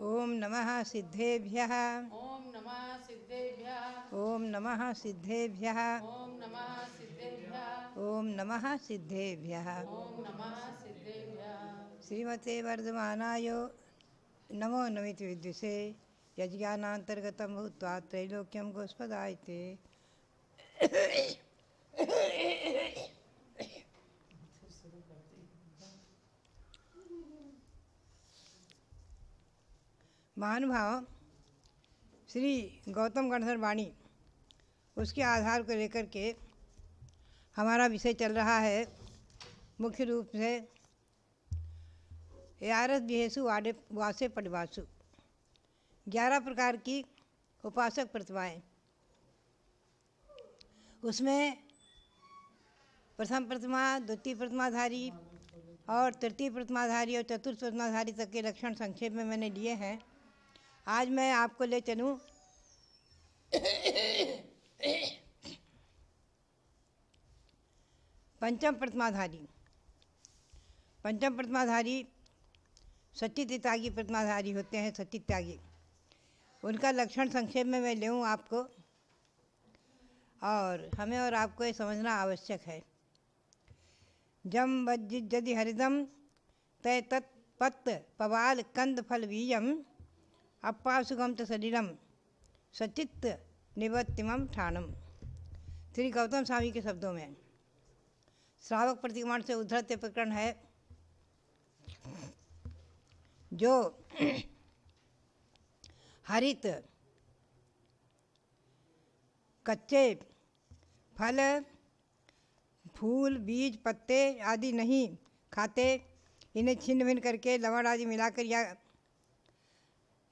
ओम नमः सिद्धेभ्यः। ओम नमः सिद्धेभ्यः। ओम नमः सिद्धेभ्यः। ओम नमः सिद्धेभ्यः। ओम नमः सिद्धेभ्यः। ओम नमः सिद्धेभ्यः। श्रीमते वर्धमानाय नमो नमिति विद्विषे यज्ञानान्तर्गतं भूत्वा त्रैलोक्यं गोस्पदायते। महानुभाव, श्री गौतम गणधर वाणी उसके आधार को लेकर के हमारा विषय चल रहा है। मुख्य रूप से यारस विहेसु वासे पडिवासु 11 प्रकार की उपासक प्रतिमाएँ। उसमें प्रथम प्रतिमा, द्वितीय प्रतिमाधारी और तृतीय प्रतिमाधारी और चतुर्थ प्रतिमाधारी तक के लक्षण संक्षेप में मैंने लिए हैं। आज मैं आपको ले चलूँ पंचम प्रतिमाधारी। पंचम प्रतिमाधारी सच्चित त्यागी प्रतिमाधारी होते हैं। सच्चित त्यागी, उनका लक्षण संक्षेप में मैं लूँ आपको, और हमें और आपको ये समझना आवश्यक है। जम वज्जि हरिदम तय तत्पत्त पवाल कंद फल बीजम अपासुगम च शरीरम सचित्त निवत्तिमम ठाणम। श्री गौतम स्वामी के शब्दों में श्रावक प्रतिमान से उद्धृत प्रकरण है, जो हरित कच्चे फल, फूल, बीज, पत्ते आदि नहीं खाते। इन्हें छिन्न भिन्न करके लवण आदि मिलाकर या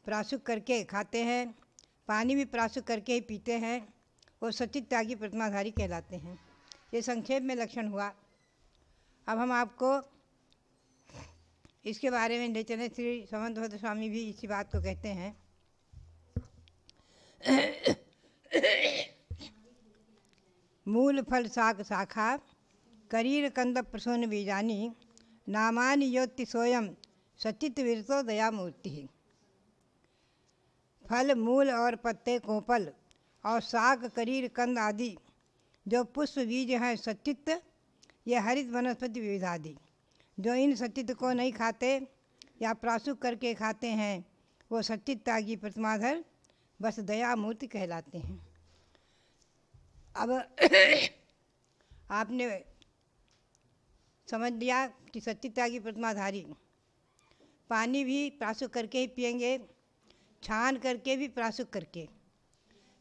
प्राशुक करके खाते हैं। पानी भी प्राशुक करके ही पीते हैं। वो सच्चित त्यागी प्रतिमाधारी कहलाते हैं। ये संक्षेप में लक्षण हुआ। अब हम आपको इसके बारे में ले चले। श्री समंत स्वामी भी इसी बात को कहते हैं। मूल फल शाक शाखा करीर कंद प्रसून बीजानी नामानि योति सोयम सचित विरतो दया मूर्ति। फल, मूल और पत्ते, कोपल और शाक, करीर, कंद आदि जो पुष्प बीज हैं सचित, ये हरित वनस्पति विविध आदि जो इन सचित को नहीं खाते या प्राशुक करके खाते हैं, वो सचित त्यागी प्रतिमाधर बस दया मूर्ति कहलाते हैं। अब आपने समझ लिया कि सचित त्यागी प्रतिमाधारी पानी भी प्राशुक करके ही पिएंगे, छान करके भी प्राशुक करके।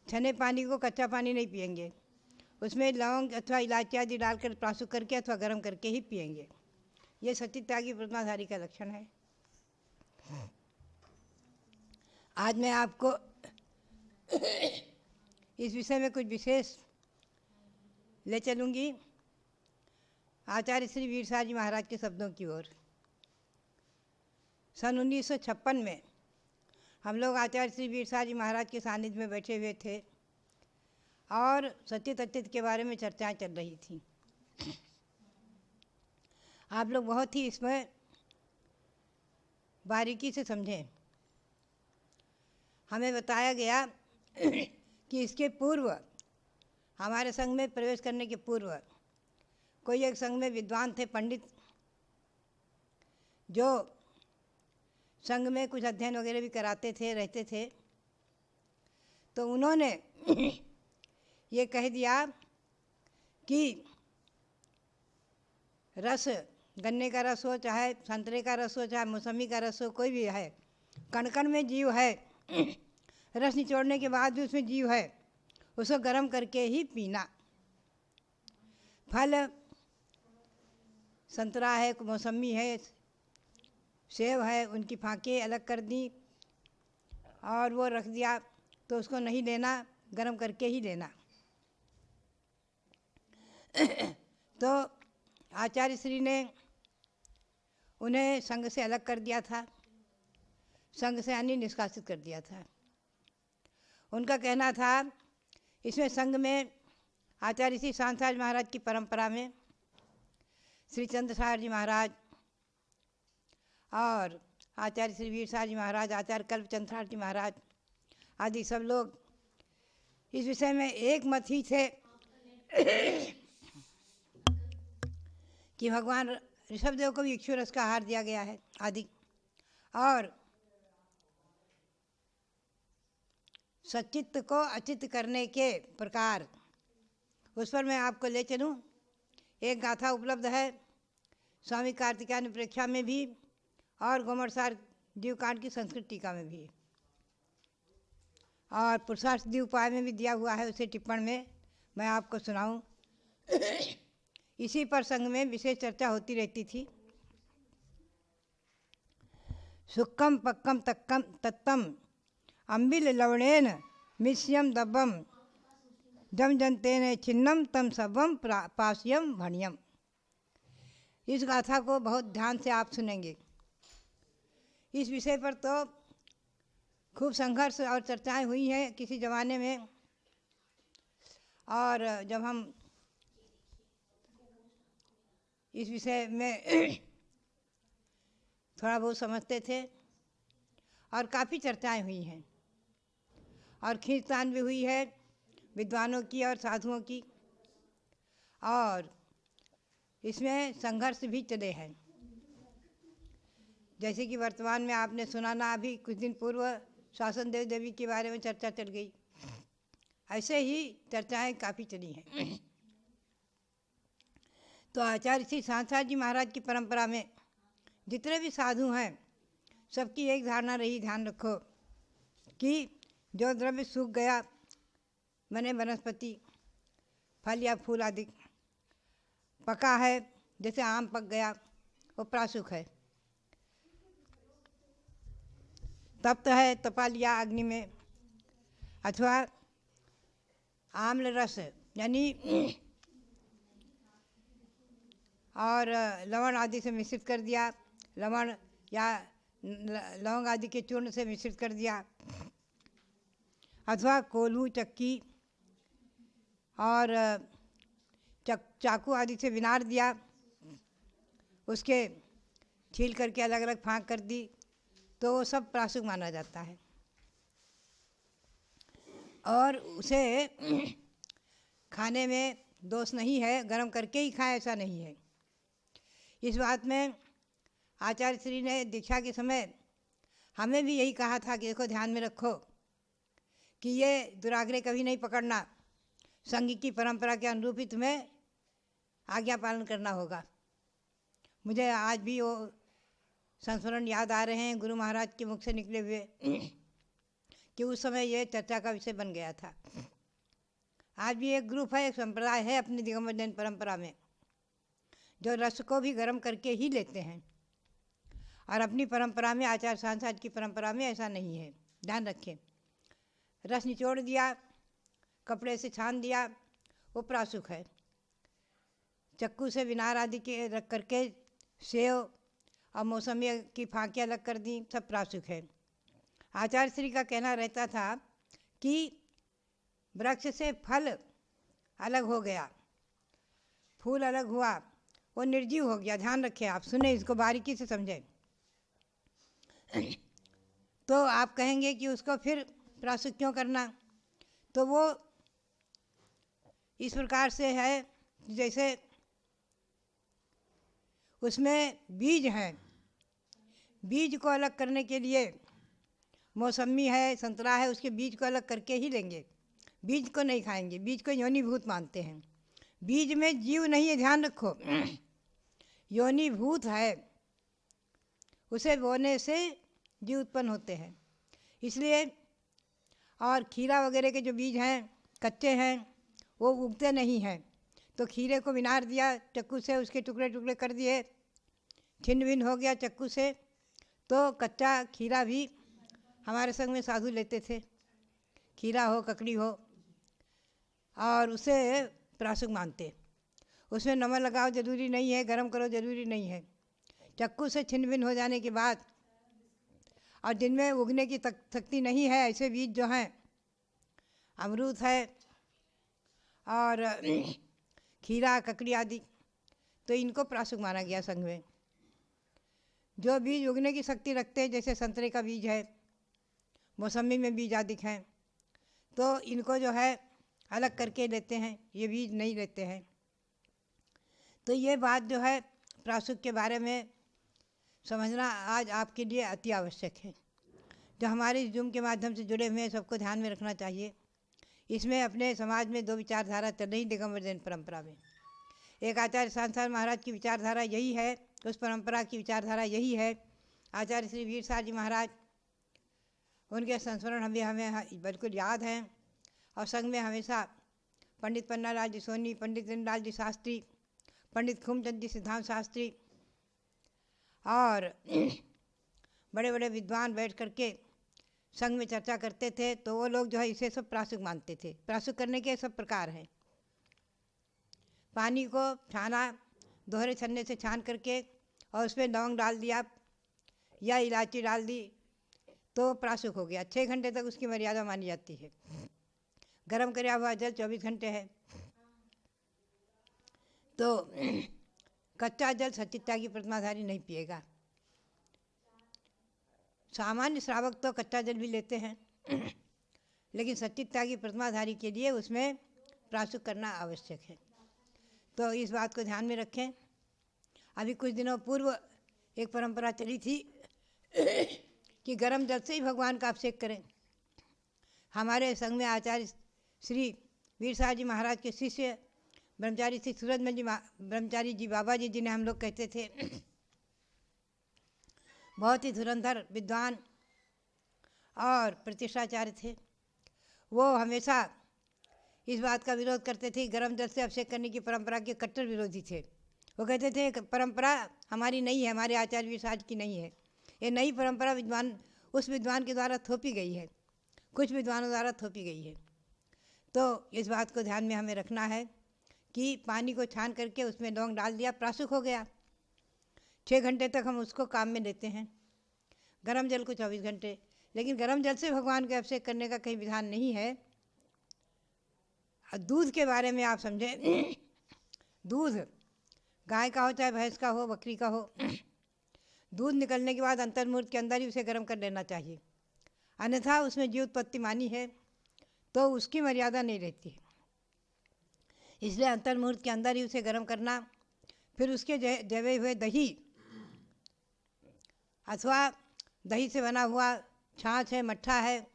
छने पानी को कच्चा पानी नहीं पिएंगे, उसमें लौंग अथवा इलायची आदि डालकर प्राशुक करके अथवा गर्म करके ही पिएंगे। ये सचित त्यागी प्रतिमाधारी का लक्षण है। आज मैं आपको इस विषय में कुछ विशेष ले चलूँगी आचार्य श्री वीरसार जी महाराज के शब्दों की ओर। सन 1956 में हम लोग आचार्य श्री वीरसार जी महाराज के सानिध्य में बैठे हुए थे और सचित अचित के बारे में चर्चाएं चल रही थी। आप लोग बहुत ही इसमें बारीकी से समझें। हमें बताया गया कि इसके पूर्व, हमारे संघ में प्रवेश करने के पूर्व, कोई एक संघ में विद्वान थे, पंडित, जो संघ में कुछ अध्ययन वगैरह भी कराते थे, रहते थे। तो उन्होंने ये कह दिया कि रस, गन्ने का रस हो, चाहे संतरे का रस हो, चाहे मौसमी का रस हो, कोई भी है, कण कण में जीव है। रस निचोड़ने के बाद भी उसमें जीव है, उसको गर्म करके ही पीना। फल, संतरा है, मौसमी है, सेब है, उनकी फांकें अलग कर दी और वो रख दिया, तो उसको नहीं लेना, गर्म करके ही लेना। तो आचार्य श्री ने उन्हें संघ से अलग कर दिया था, संघ से यानी निष्कासित कर दिया था। उनका कहना था, इसमें संघ में आचार्य श्री सांसार महाराज की परंपरा में श्री चंद्रसार जी महाराज और आचार्य श्री वीर साहब जी महाराज, आचार्य कल्पचंद साहब जी महाराज आदि सब लोग इस विषय में एक मत ही थे कि भगवान ऋषभदेव को भी इक्षु रस का आहार दिया गया है आदि। और सचित्त को अचित्त करने के प्रकार उस पर मैं आपको ले चलूँ। एक गाथा उपलब्ध है स्वामी कार्तिकायन प्रेक्षा में भी और गोमरसार दीवकांड की संस्कृत टीका में भी, और पुरुषार्थ दीवपाय में भी दिया हुआ है। उसे टिप्पण में मैं आपको सुनाऊं। इसी प्रसंग में विशेष चर्चा होती रहती थी। सुक्कम पक्कम तक्कम तत्तम अम्बिल लवणेन मिश्यम दब्बम जम जनतेन छिन्नम तम सब्बम पास्यम भणियम। इस गाथा को बहुत ध्यान से आप सुनेंगे। इस विषय पर तो खूब संघर्ष और चर्चाएं हुई हैं किसी ज़माने में, और जब हम इस विषय में थोड़ा बहुत समझते थे और काफ़ी चर्चाएं हुई हैं और खींचतान भी हुई है विद्वानों की और साधुओं की, और इसमें संघर्ष भी चले हैं। जैसे कि वर्तमान में आपने सुना ना, अभी कुछ दिन पूर्व शासन देव देवी के बारे में चर्चा चल गई, ऐसे ही चर्चाएं काफ़ी चली हैं। तो आचार्य श्री सांसार जी महाराज की परंपरा में जितने भी साधु हैं सबकी एक धारणा रही, ध्यान रखो, कि जो द्रव्य सूख गया माने वनस्पति फल या फूल आदि, पका है जैसे आम पक गया वो प्रासुक है, तप्त है तपा लिया अग्नि में, अथवा आम्ल रस यानी और लवण आदि से मिश्रित कर दिया, लवण या लौंग आदि के चूर्ण से मिश्रित कर दिया, अथवा कोल्हू चक्की और चाकू आदि से विनार दिया, उसके छील करके अलग अलग फाँक कर दी, तो वो सब प्रासुक माना जाता है। और उसे खाने में दोष नहीं है, गरम करके ही खाएं ऐसा नहीं है। इस बात में आचार्य श्री ने दीक्षा के समय हमें भी यही कहा था कि देखो ध्यान में रखो कि ये दुराग्रह कभी नहीं पकड़ना, संघ की परंपरा के अनुरूप ही तुम्हें आज्ञा पालन करना होगा। मुझे आज भी वो संस्मरण याद आ रहे हैं गुरु महाराज के मुख से निकले हुए कि उस समय ये चर्चा का विषय बन गया था। आज भी एक ग्रुप है, एक संप्रदाय है अपनी दिगंबर जैन परंपरा में जो रस को भी गर्म करके ही लेते हैं, और अपनी परंपरा में आचार्य सांसार की परंपरा में ऐसा नहीं है। ध्यान रखें, रस निचोड़ दिया, कपड़े से छान दिया, वो प्रासुक है। चक्कू से विनार आदि के रख करके सेव और मौसमी की फांकियाँ अलग कर दी, सब प्रासुक है। आचार्य श्री का कहना रहता था कि वृक्ष से फल अलग हो गया, फूल अलग हुआ, वो निर्जीव हो गया। ध्यान रखें, आप सुने, इसको बारीकी से समझें। तो आप कहेंगे कि उसको फिर प्रासुक क्यों करना, तो वो इस प्रकार से है जैसे उसमें बीज हैं, बीज को अलग करने के लिए मौसमी है, संतरा है, उसके बीज को अलग करके ही लेंगे, बीज को नहीं खाएंगे। बीज को योनिभूत मानते हैं, बीज में जीव नहीं है, ध्यान रखो, योनिभूत है, उसे बोने से जीव उत्पन्न होते हैं। इसलिए और खीरा वगैरह के जो बीज हैं कच्चे हैं, वो उगते नहीं हैं, तो खीरे को विनार दिया चक्कू से, उसके टुकड़े टुकड़े कर दिए, छिन्न भिन्न हो गया चक्कू से, तो कच्चा खीरा भी हमारे संग में साधु लेते थे, खीरा हो ककड़ी हो, और उसे प्रासुक मानते। उसमें नमक लगाओ जरूरी नहीं है, गरम करो जरूरी नहीं है, चक्कू से छिन्न भिन्न हो जाने के बाद, और जिनमें उगने की शक्ति नहीं है ऐसे बीज जो हैं, अमरूद है और खीरा ककड़ी आदि, तो इनको प्रासुक माना गया संघ में। जो बीज उगने की शक्ति रखते हैं, जैसे संतरे का बीज है, मौसमी में बीज अधिक हैं, तो इनको जो है अलग करके लेते हैं, ये बीज नहीं लेते हैं। तो ये बात जो है प्रासुक के बारे में समझना आज आपके लिए अति आवश्यक है। जो हमारे इस जूम के माध्यम से जुड़े हुए हैं, सबको ध्यान में रखना चाहिए। इसमें अपने समाज में दो विचारधारा चल रही दिगंबर जैन परंपरा में। एक आचार्य सांसार महाराज की विचारधारा यही है, उस परंपरा की विचारधारा यही है। आचार्य श्री वीर सार जी महाराज, उनके संस्मरण हमें बिल्कुल याद हैं। और संग में हमेशा पंडित पन्नालाल जी सोनी, पंडित दीनलाल जी शास्त्री, पंडित खूमचंद जी सिद्धांत शास्त्री और बड़े बड़े विद्वान बैठ करके संघ में चर्चा करते थे। तो वो लोग जो है इसे सब प्रासुक मानते थे। प्रासुक करने के सब प्रकार हैं। पानी को छाना, दोहरे छन्ने से छान करके और उसमें लौंग डाल दिया या इलायची डाल दी तो प्रासुक हो गया। 6 घंटे तक उसकी मर्यादा मानी जाती है। गरम किया हुआ जल 24 घंटे है। तो कच्चा जल सच्चित्ता की प्रतिमाधारी नहीं पिएगा। सामान्य श्रावक तो कच्चा जल भी लेते हैं, लेकिन सच्चित्ता की प्रतिमाधारी के लिए उसमें प्रासुक करना आवश्यक है। तो इस बात को ध्यान में रखें। अभी कुछ दिनों पूर्व एक परंपरा चली थी कि गर्म जल से ही भगवान का अभिषेक करें। हमारे संघ में आचार्य श्री वीर सार जी महाराज के शिष्य ब्रह्मचारी श्री सूरजमल जी ब्रह्मचारी जी बाबा जी, जिन्हें हम लोग कहते थे, बहुत ही धुरंधर विद्वान और प्रतिष्ठाचार्य थे। वो हमेशा इस बात का विरोध करते थे। गर्म जल से अभिषेक करने की परंपरा के कट्टर विरोधी थे। वो कहते थे परंपरा हमारी नहीं है, हमारे आचार्य वीर सार की नहीं है। ये नई परंपरा उस विद्वान के द्वारा थोपी गई है, कुछ विद्वानों द्वारा थोपी गई है। तो इस बात को ध्यान में हमें रखना है कि पानी को छान करके उसमें लौंग डाल दिया, प्रासुक हो गया। 6 घंटे तक हम उसको काम में लेते हैं। गर्म जल को 24 घंटे। लेकिन गर्म जल से भगवान का अभिषेक करने का कहीं विधान नहीं है। दूध के बारे में आप समझें, दूध गाय का हो चाहे भैंस का हो, बकरी का हो, दूध निकलने के बाद अंतर्मूर्त के अंदर ही उसे गर्म कर लेना चाहिए। अन्यथा उसमें जीव उत्पत्ति मानी है तो उसकी मर्यादा नहीं रहती। इसलिए अंतर्मूर्त के अंदर ही उसे गर्म करना। फिर उसके जवे हुए दही अथवा दही से बना हुआ छाछ है, मट्ठा है,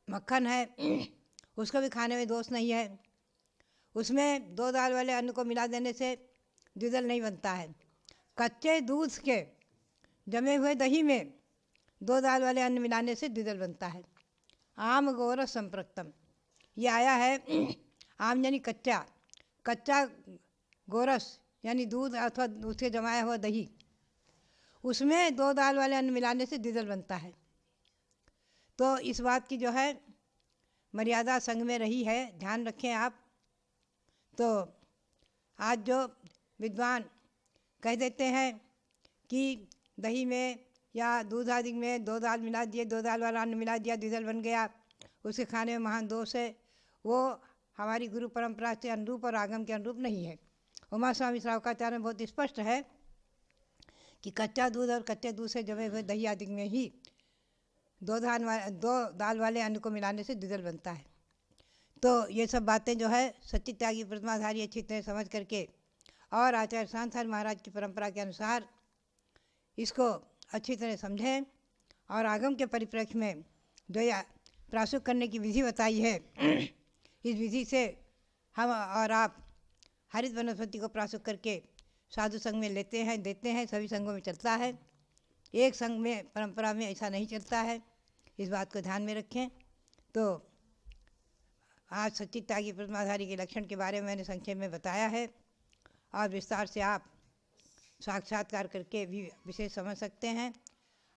मक्खन है, उसको भी खाने में दोष नहीं है। उसमें 2 दाल वाले अन्न को मिला देने से द्विदल नहीं बनता है। कच्चे दूध के जमे हुए दही में 2 दाल वाले अन्न मिलाने से द्विदल बनता है। आम गोरस संप्रक्तम, ये आया है। आम यानी कच्चा गोरस यानी दूध अथवा उसके जमाया हुआ दही, उसमें 2 दाल वाले अन्न मिलाने से द्विदल बनता है। तो इस बात की जो है मर्यादा संघ में रही है, ध्यान रखें आप। तो आज जो विद्वान कह देते हैं कि दही में या दूध आदि में 2 दाल मिला दिए, 2 दाल वाला अन्न मिला दिया, द्विदल बन गया, उसे खाने में महान दोष है, वो हमारी गुरु परंपरा से अनुरूप और आगम के अनुरूप नहीं है। उमा स्वामी श्रावकाचार्य में बहुत स्पष्ट है कि कच्चा दूध और कच्चे दूध से जमे हुए दही आदि में ही 2 दाल वाले अन्न को मिलाने से द्विदल बनता है। तो ये सब बातें जो है सच्चित्ता की प्रतिमाधारी अच्छी तरह समझ करके और आचार्य सांसार महाराज की परंपरा के अनुसार इसको अच्छी तरह समझें। और आगम के परिप्रेक्ष्य में जो यह प्रासुक करने की विधि बताई है, इस विधि से हम और आप हरित वनस्पति को प्रासुक करके साधु संघ में लेते हैं, देते हैं। सभी संघों में चलता है, एक संघ में परंपरा में ऐसा नहीं चलता है। इस बात को ध्यान में रखें। तो आज सच्चित्ता की प्रतिमाधारी के लक्षण के बारे में मैंने संक्षेप में बताया है और विस्तार से आप साक्षात्कार करके भी विशेष समझ सकते हैं।